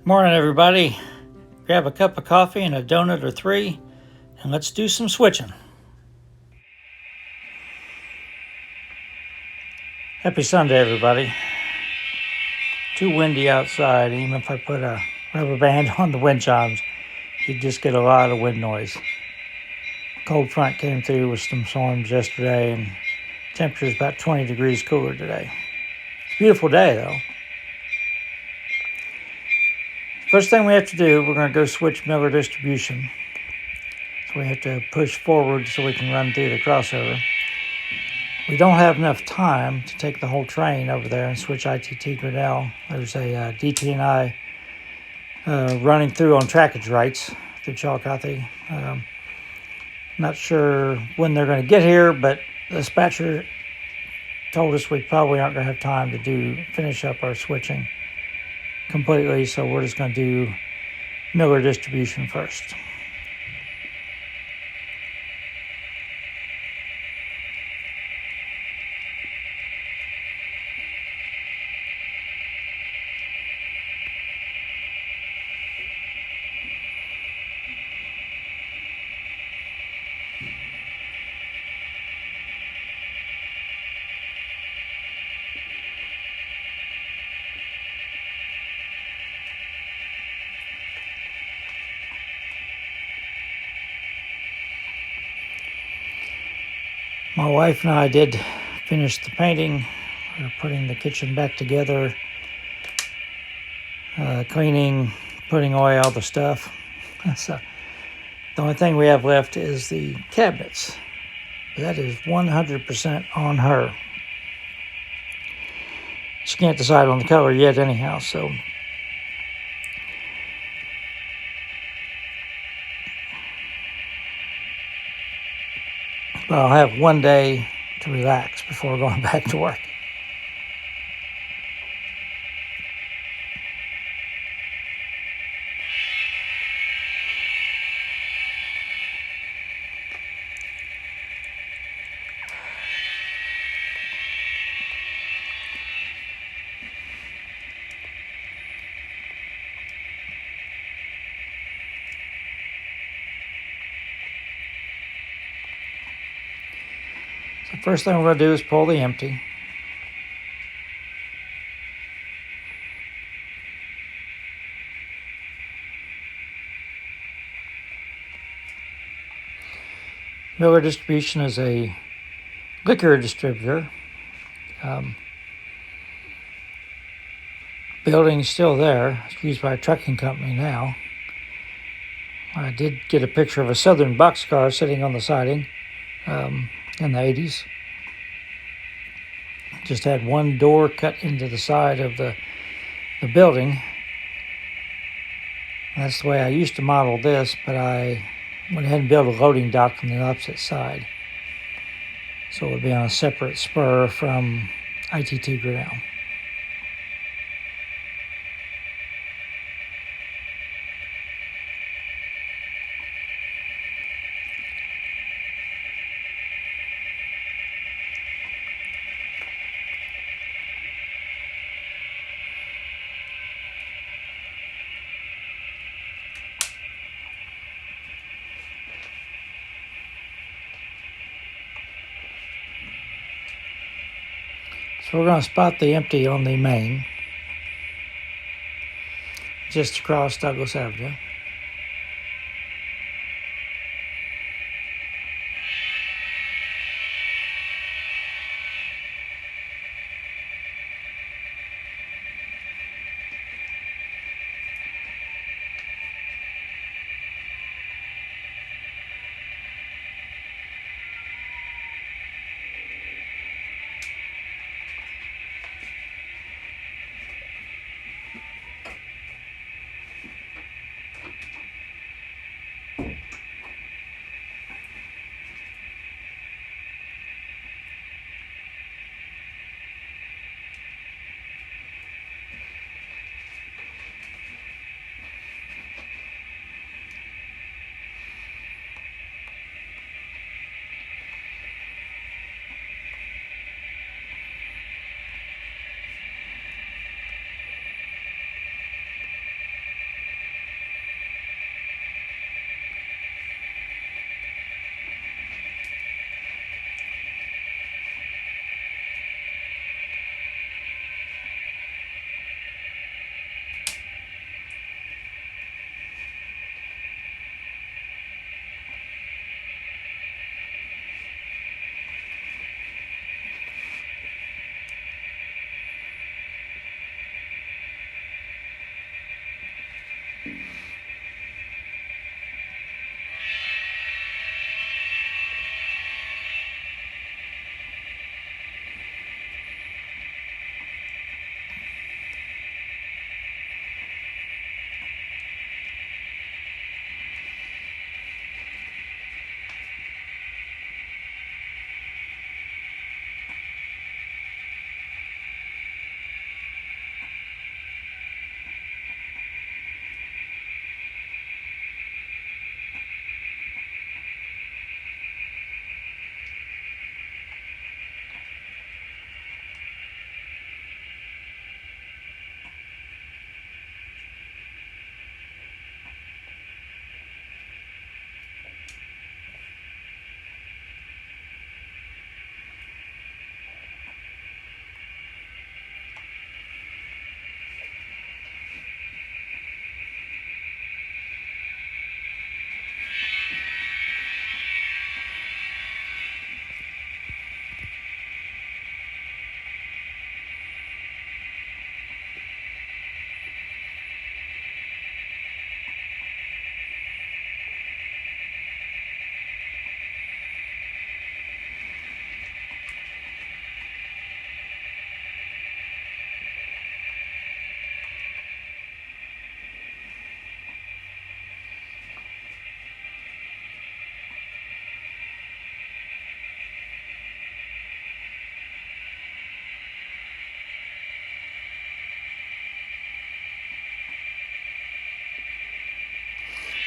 Morning, everybody. Grab a cup of coffee and a donut or three, and let's do some switching. Happy Sunday, everybody. Too windy outside. Even if I put a rubber band on the wind chimes, you'd just get a lot of wind noise. Cold front came through with some storms yesterday, and temperature is about 20 degrees cooler today. It's a beautiful day, though. First thing we have to do, we're going to go switch Miller distribution. So we have to push forward so we can run through the crossover. We don't have enough time to take the whole train over there and switch ITT Grinnell. There's a DT&I running through on trackage rights through Chillicothe. Not sure when they're going to get here, but the dispatcher told us we probably aren't going to have time to finish up our switching completely, so we're just going to do Miller distribution first. My wife and I did finish the painting. We're putting the kitchen back together, cleaning, putting away all the stuff. So the only thing we have left is the cabinets. That is 100% on her. She can't decide on the color yet anyhow, so but I'll have one day to relax before going back to work. So first thing we're going to do is pull the empty. Miller Distribution is a liquor distributor. Building's still there. It's used by a trucking company now. I did get a picture of a Southern boxcar sitting on the siding in the 80s. Just had one door cut into the side of the building. That's the way I used to model this, but I went ahead and built a loading dock on the opposite side. So it would be on a separate spur from ITT Grinnell. So we're going to spot the empty on the main, just across Douglas Avenue.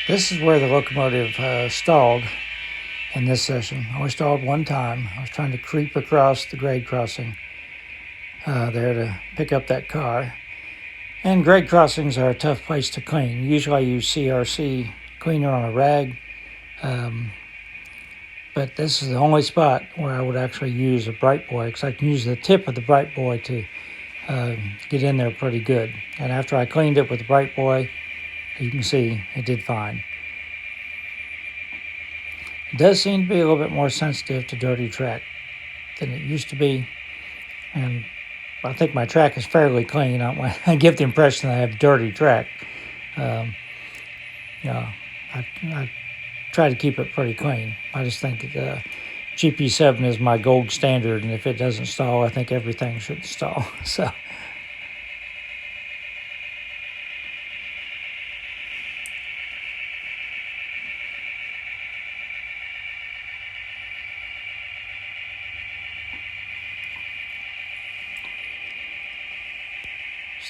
This is where the locomotive stalled in this session. I only stalled one time. I was trying to creep across the grade crossing there to pick up that car. And grade crossings are a tough place to clean. Usually I use CRC cleaner on a rag, but this is the only spot where I would actually use a bright boy, because I can use the tip of the bright boy to get in there pretty good. And after I cleaned it with the bright boy, you can see it did fine. It does seem to be a little bit more sensitive to dirty track than it used to be, and I think my track is fairly clean. I give the impression that I have dirty track. I try to keep it pretty clean. I just think that GP7 is my gold standard, and if it doesn't stall, I think everything should stall. So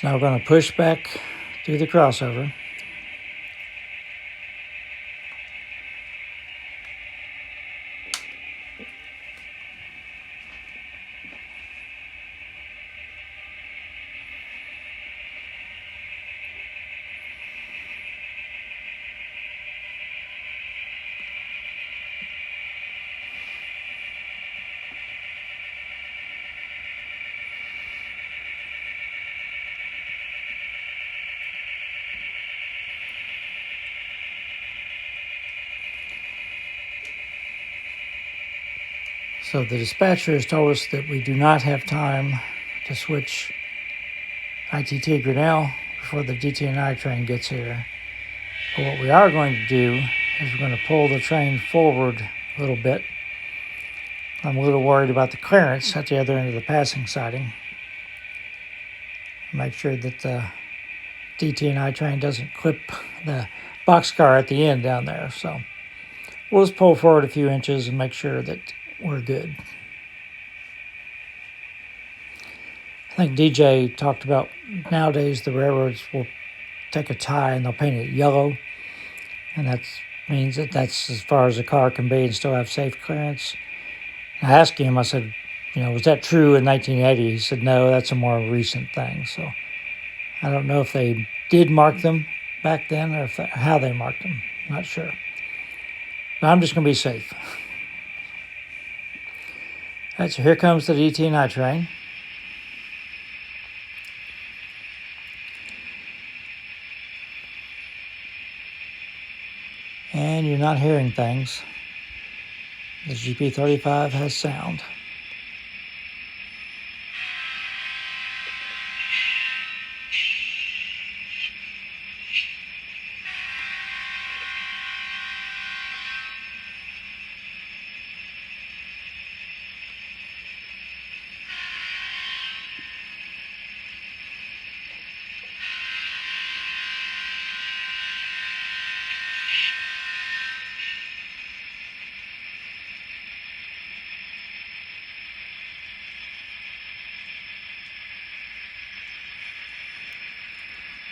now we're going to push back through the crossover. So the dispatcher has told us that we do not have time to switch ITT Grinnell before the DT&I train gets here. But what we are going to do is we're going to pull the train forward a little bit. I'm a little worried about the clearance at the other end of the passing siding. Make sure that the DT&I train doesn't clip the boxcar at the end down there. So we'll just pull forward a few inches and make sure that we're good. I think DJ talked about nowadays the railroads will take a tie and they'll paint it yellow, and that means that that's as far as a car can be and still have safe clearance. I asked him, I said, was that true in 1980? He said, no, that's a more recent thing. So I don't know if they did mark them back then or how they marked them. Not sure. But I'm just going to be safe. All right, so here comes the DT&I train. And you're not hearing things. The GP35 has sound.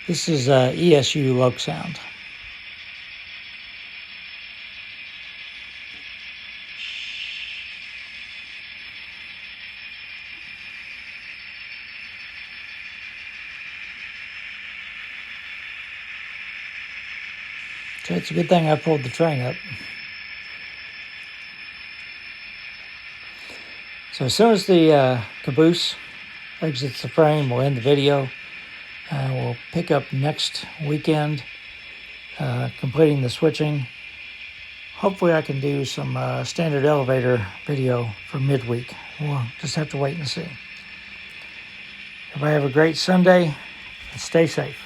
This is ESU lug sound. So it's a good thing I pulled the train up. So as soon as the caboose exits the frame, we'll end the video. We'll pick up next weekend, completing the switching. Hopefully I can do some standard elevator video for midweek. We'll just have to wait and see. Everybody have a great Sunday and stay safe.